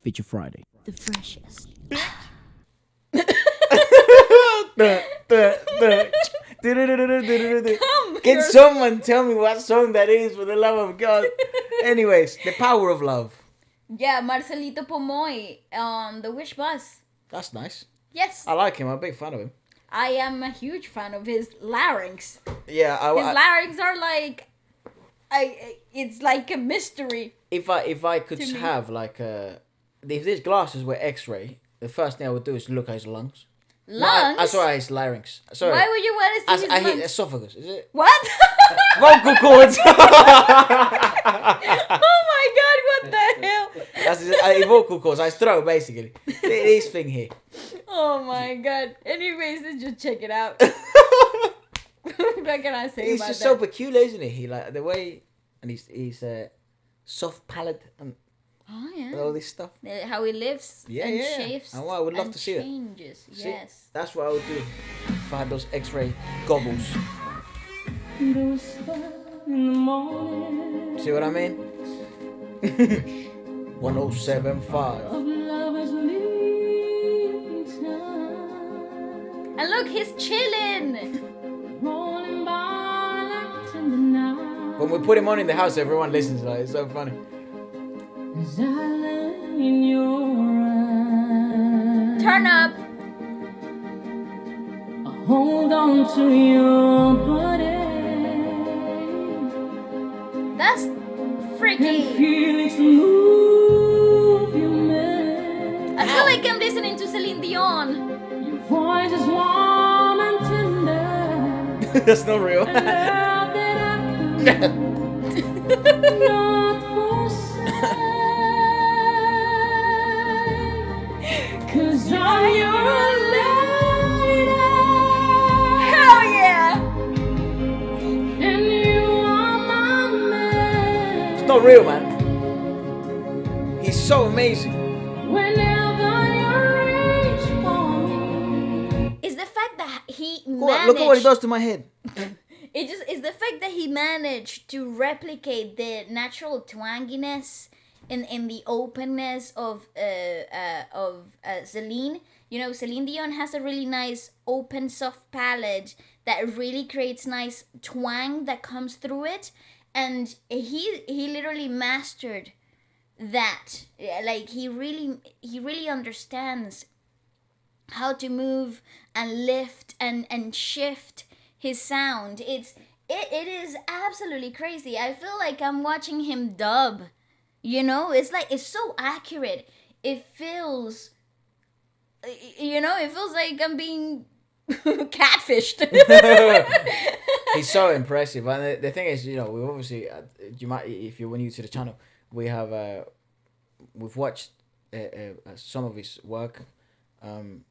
Feature Friday. The freshest. Can someone tell me what song that is, for the love of God? Anyways, The Power of Love. Yeah, Marcelito Pomoy on the Wish Bus. That's nice. Yes, I like him. I'm a big fan of him. I am a huge fan of his larynx. Yeah, His larynx are like, it's like a mystery. if I could To me. have like if these glasses were X-ray, the first thing I would do is look at his lungs. Lungs? No, I saw his larynx. Sorry. Why would you want to see I his hit lungs? esophagus. Is it? What? Vocal cords. Oh my god, what the hell? That's his, vocal cords. His throat, basically. This thing here. Oh my god. Anyways, let's just check it out. What can I say He's about just that? so peculiar, isn't he? He like the way, and he's soft palate and Oh yeah. all this stuff. How he lives Yeah, and yeah. shapes And I would love and to see that. changes. See? Yes. That's what I would do if I had those X-ray goggles. See what I mean? 1075. And look, he's chilling. When we put him on in the house, everyone listens. Like, it's so funny. Turn up. Hold on to your body. That's freaky. Feel it move you make. I feel like I'm listening to Celine Dion. Your voice is warm and tender. That's not real. Love that I could not forsake. 'Cause I'm your lady. Hell yeah. And you are my man. It's not real, man. He's so amazing. Whenever you reach for me. Is the fact that he Go on, managed. look at what he does to my head. It just is the fact that he managed to replicate the natural twanginess in the openness of Celine. You know, Celine Dion has a really nice open soft palette that really creates nice twang that comes through it, and he literally mastered that. Like he really understands how to move and lift and shift his sound. It is absolutely crazy. I feel like I'm watching him dub. You know, it's like it's so accurate. It feels like I'm being catfished. He's so impressive, and the thing is, we obviously you might, if you're new to the channel, we've watched some of his work, and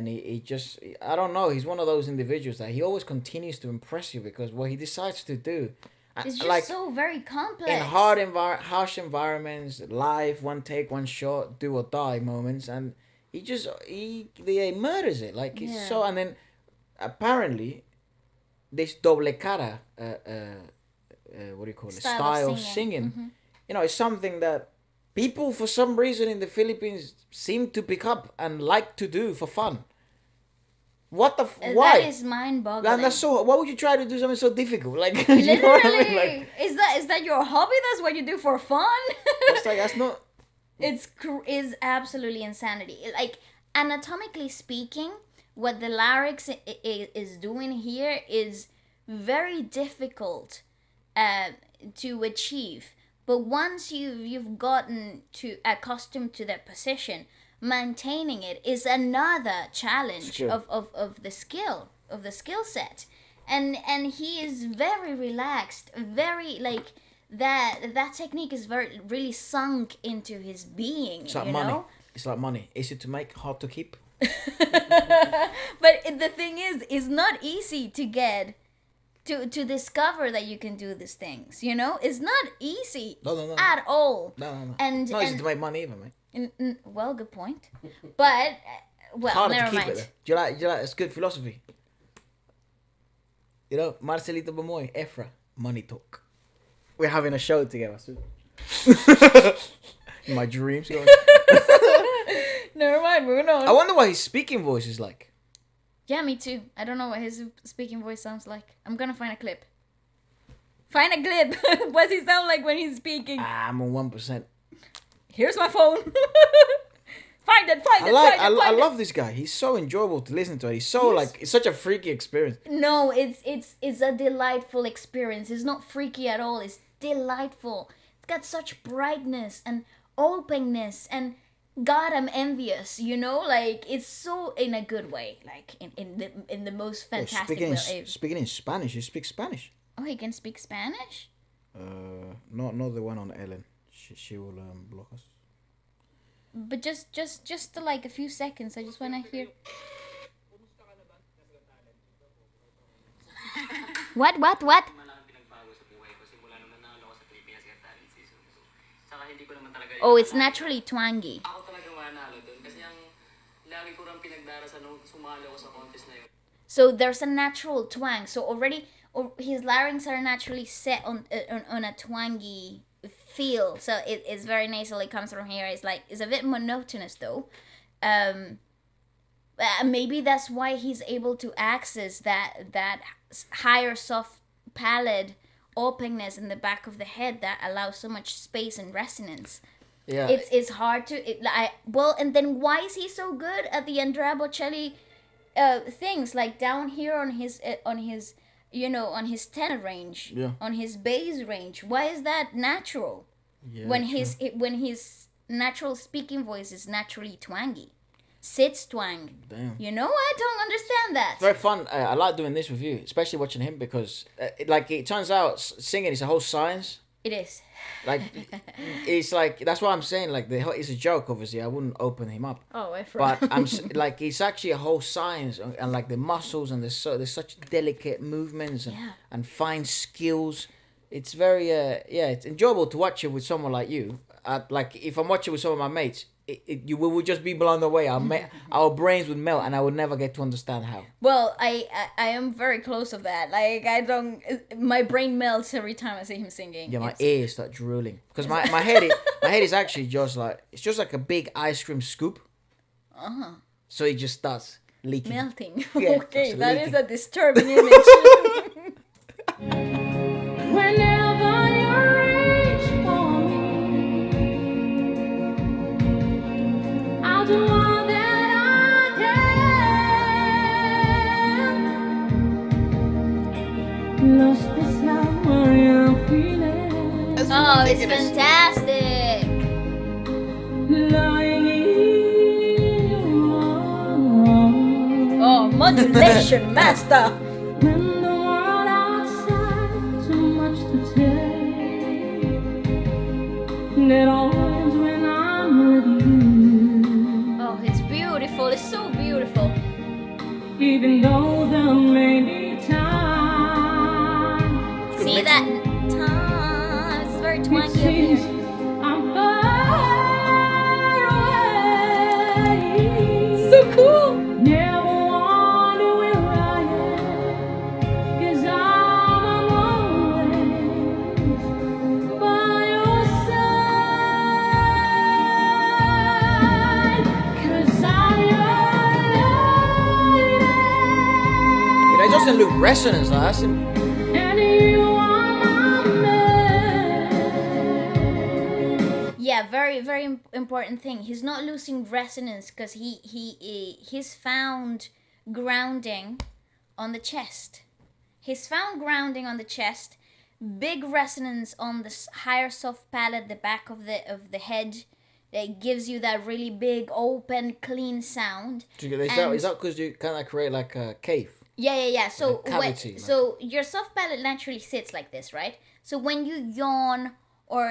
he just, I don't know, he's one of those individuals that he always continues to impress you, because what he decides to do, It's just like so very complex. in harsh environments, live, one take, one shot, do or die moments, and he murders it. Like it's Yeah. so, and then apparently this doble cara, what do you call it? Style of singing. It's something that people for some reason in the Philippines seem to pick up and like to do for fun. Why? That is mind-boggling. And that's so. Why would you try to do something so difficult? Like, you know what I mean? Literally, Like, is that your hobby? That's what you do for fun? it's like that's not. is absolutely insanity. Like anatomically speaking, what the larynx is doing here is very difficult to achieve. But once you've gotten accustomed to that position, maintaining it is another challenge Sure. of the skill set. And he is very relaxed, very like that technique is very really sunk into his being. It's like you money. know? It's like money. Easy to make, hard to keep. But the thing is, it's not easy to get to discover that you can do these things. You know, it's not easy No. at all. No. And Not easy to make money either, mate. Well, good point. But well, Harder to never keep mind. it. Though. Do you like? It's good philosophy. Marcelito Pomoy, Efra, money talk. We're having a show together soon. In my dreams. Never mind, moving on. I wonder what his speaking voice is like. Yeah, me too. I don't know what his speaking voice sounds like. I'm gonna find a clip. Find a clip. What does he sound like when he's speaking? I'm on 1%. Here's my phone. Find it. I love this guy. He's so enjoyable to listen to. He's so it's such a freaky experience. No, it's a delightful experience. It's not freaky at all. It's delightful. It's got such brightness and openness, and God, I'm envious. You know, like it's so in a good way, like in the most fantastic way. Speaking in Spanish, you speak Spanish. Oh, he can speak Spanish? Not the one on Ellen. She will block us. But just like a few seconds, I just wanna hear. What? Oh, it's naturally twangy. So there's a natural twang. So already, his larynx are naturally set on a twangy feel. So it's very nasal. It comes from here. It's a bit monotonous though. Maybe that's why he's able to access that higher soft palate openness in the back of the head that allows so much space and resonance. Yeah, it's hard to and then why is he so good at the Andrea Bocelli things, like down here on his on his tenor range, on his bass range? Why is that natural? When his natural speaking voice is naturally twangy, sits twang. Damn. You know, I don't understand that. It's very fun. I like doing this with you, especially watching him, because it turns out singing is a whole science. It is. Like, it's like, that's what I'm saying. Like, it's a joke. Obviously, I wouldn't open him up. Oh, Efra. But like, it's actually a whole science, and like the muscles, and there's such delicate movements and fine skills. It's very it's enjoyable to watch it with someone like you. Like, if I'm watching with some of my mates, we would just be blown away. Our brains would melt, and I would never get to understand how. Well, I am very close of that. Like, my brain melts every time I see him singing. Yeah, my ears start drooling, because my head is actually just like a big ice cream scoop. So it just starts leaking. Melting. Yeah, okay, that leaking. is a disturbing image. Whenever you reach for me, I'll do all that I can. Lost the summer you're feeling. Oh, it's fantastic. Lying in your arms. Oh, modulation master. When the world outside too much to take, and it all ends when I'm with you. Oh, it's beautiful. It's so beautiful. Even though there may be times See that time? It's very it twangy up seems here. I'm far away. So cool. Never wonder where I am, 'cause I'm always by your side. 'Cause It doesn't look resonance. That's him. and you are my man. Yeah, very very important thing. He's not losing resonance because he's found grounding on the chest. He's found grounding on the chest. Big resonance on the higher soft palate, the back of the head. That gives you that really big, open, clean sound. Is that because you kind of create like a cave? Yeah. So cavity, so your soft palate naturally sits like this, right? So when you yawn or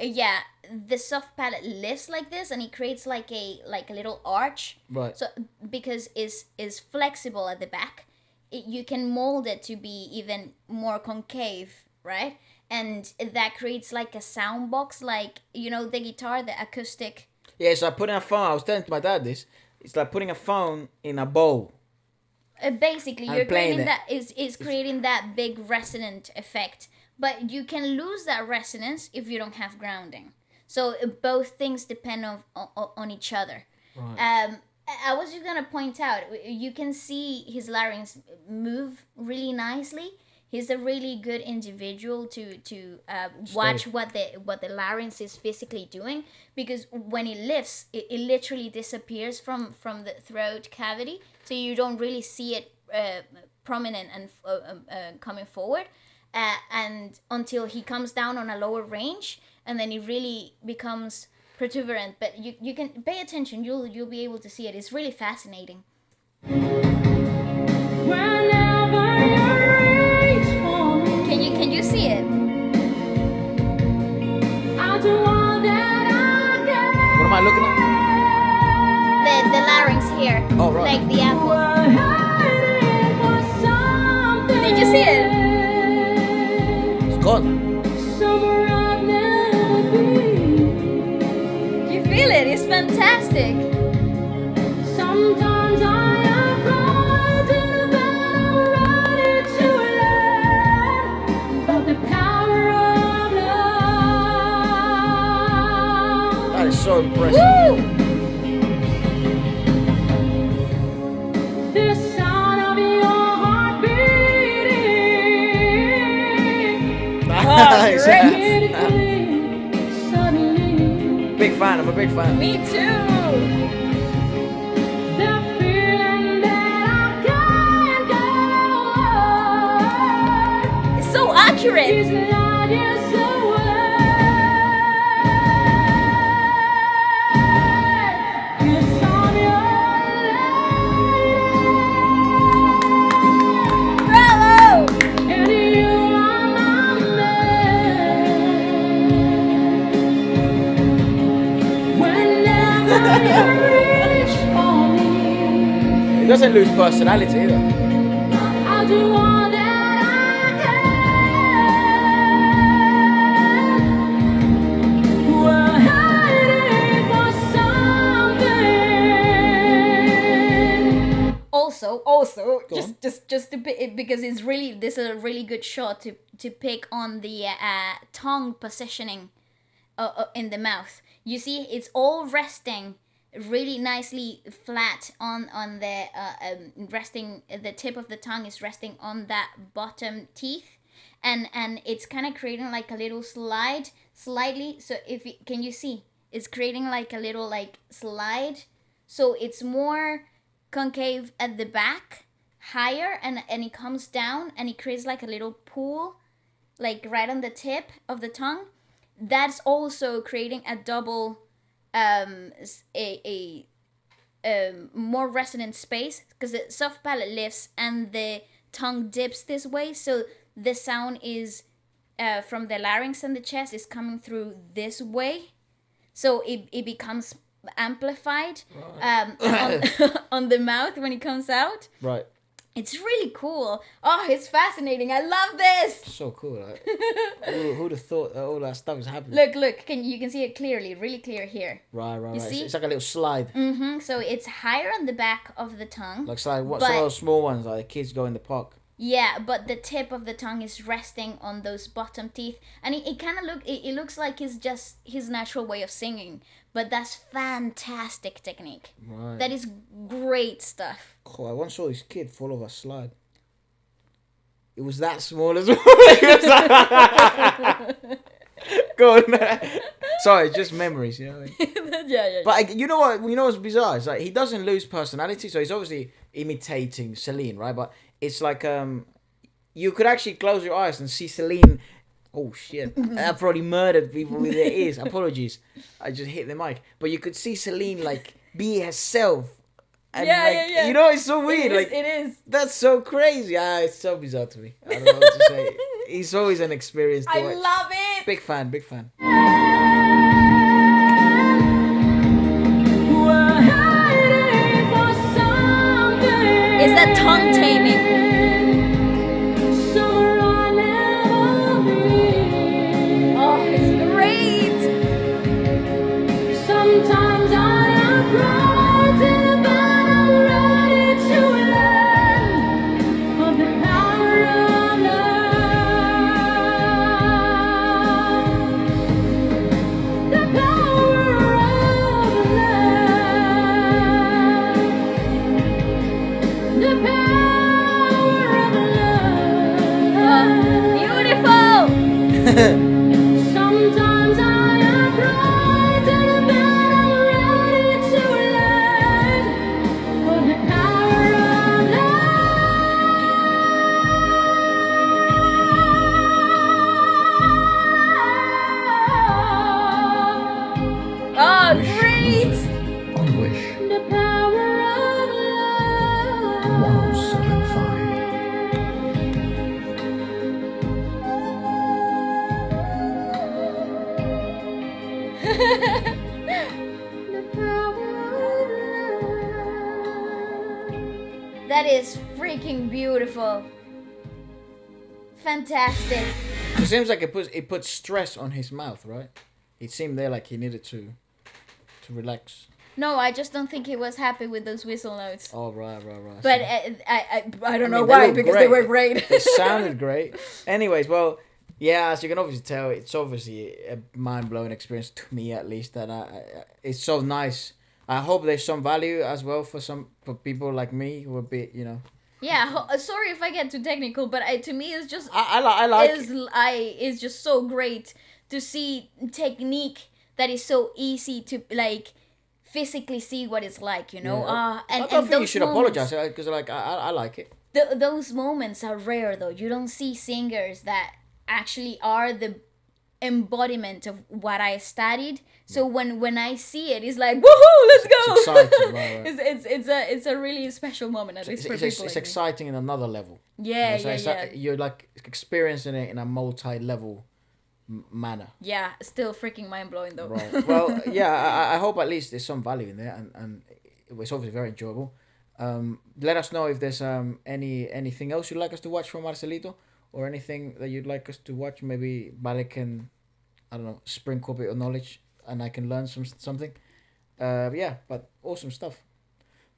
yeah, the soft palate lifts like this, and it creates like a little arch. Right. So because is flexible at the back, you can mold it to be even more concave, right? And that creates like a sound box, like the guitar, the acoustic. Yeah, so I put in a phone. I was telling to my dad this. It's like putting a phone in a bowl. Basically, I'm you're playing creating it. that is creating that big resonant effect, but you can lose that resonance if you don't have grounding. So both things depend on each other. Right. I was just gonna point out, you can see his larynx move really nicely. He's a really good individual to watch what the larynx is physically doing, because when it lifts, it literally disappears from the throat cavity, so you don't really see it prominent and coming forward, and until he comes down on a lower range, and then it really becomes protuberant. But you can pay attention, you'll be able to see it. It's really fascinating. Can you see it? What am I looking at? The larynx here. Oh, right. Like the apple. Did you see it? It's gone. You feel it? It's fantastic. Sometimes I am frightened, but I'm ready to learn about the power of love. That is so impressive. Woo! The sound of your heart beating. Nice. great. Suddenly, Big fan. I'm a big fan. Me too. the feeling that I can't go It's so accurate. is light years away. It's on your Bravo! and you are my man. Whenever you reach for me, He doesn't lose personality either. I'll do all that I can. We're hiding for something. Also, Go on. just to pick, because it's really, this is a really good shot to pick on the tongue positioning in the mouth. You see, it's all resting really nicely flat on the resting. The tip of the tongue is resting on that bottom teeth, and it's kind of creating like a little slide slightly. So can you see, it's creating like a little like slide, so it's more concave at the back, higher, and it comes down and it creates like a little pool, like right on the tip of the tongue. That's also creating a double a more resonant space, because the soft palate lifts and the tongue dips this way, so the sound is from the larynx and the chest is coming through this way, so it becomes amplified on the mouth when it comes out. Right. It's really cool. Oh, it's fascinating. I love this. So cool. Like, who'd have thought that all that stuff is happening? Look, you can see it clearly, really clear here. Right. You see? It's like a little slide. So it's higher on the back of the tongue. Like slide. What But- some of those small ones like the kids go in the park. Yeah, but the tip of the tongue is resting on those bottom teeth, and it kind of it looks like it's just his natural way of singing. But that's fantastic technique. Right. That is great stuff. Cool. I once saw this kid fall off a slide. It was that small as well. It was like- Go on. Sorry, just memories, you know what I mean? Yeah. But you know what? You know what's bizarre? It's like he doesn't lose personality, so he's obviously imitating Celine, right? But it's like you could actually close your eyes and see Celine. Oh shit! I probably murdered people with their ears. Apologies, I just hit the mic. But you could see Celine like be herself. And Yeah. You know, it's so weird. It is. That's so crazy. It's so bizarre to me. I don't know what to say. It's always an experience to I watch. love it. Big fan. We're hiding for something. Is that tongue taming? Summer I never been. Oh, it's great. Sometimes I am frightened, but I'm ready to learn of the power of love. The power great! On Wish The power of love. 107.5. The power of love. That is freaking beautiful. Fantastic. It seems like it puts stress on his mouth, right? It seemed there like he needed to relax. No, I just don't think he was happy with those whistle notes. Oh, right. But I don't know they why, look because great. they were great. It sounded great. Anyways, well, yeah, as you can obviously tell, it's obviously a mind-blowing experience to me, at least. That it's so nice. I hope there's some value as well for people like me who are a bit, Yeah, sorry if I get too technical, but to me it's just I like. it's just so great to see technique that is so easy to like physically see what it's like, Yeah. and I don't think you those should apologize because like I like it. Those moments are rare though. You don't see singers that actually are the embodiment of what I studied. So when I see it, it's like woohoo, let's go! It's exciting, right. It's a really special moment, at least for people. It's like me. exciting in another level. Yeah, So you're like experiencing it in a multi-level manner. Yeah, still freaking mind blowing though. Right. Well, yeah, I hope at least there's some value in there, and it was obviously very enjoyable. Let us know if there's anything else you'd like us to watch from Marcelito, or anything that you'd like us to watch. Maybe Vale can, I don't know, sprinkle a bit of knowledge, and I can learn something. Yeah, but awesome stuff.